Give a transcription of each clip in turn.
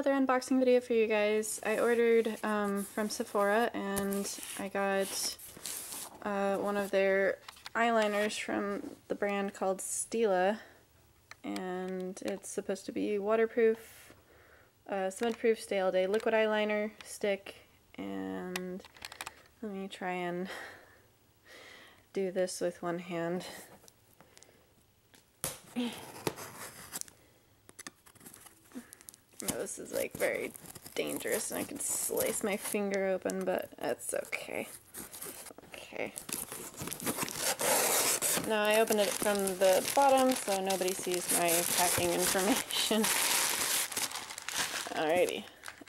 another unboxing video for you guys. I ordered from Sephora and I got one of their eyeliners from the brand called Stila, and it's supposed to be waterproof, cement-proof, stay all day liquid eyeliner stick. And let me try and do this with one hand. This is like very dangerous and I could slice my finger open, but that's okay. Okay. Now I opened it from the bottom so nobody sees my packing information. Alrighty.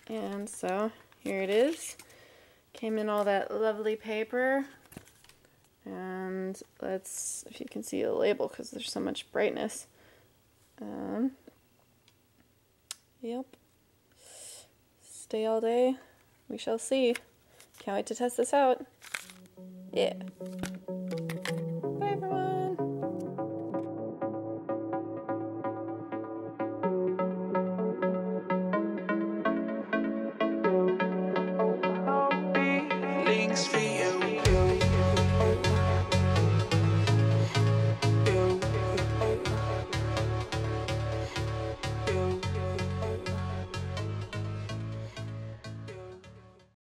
And so here it is. Came in all that lovely paper. And let's, if you can see the label because there's so much brightness. Yep. Stay all day. We shall see. Can't wait to test this out. Yeah. Bye everyone. Feelings,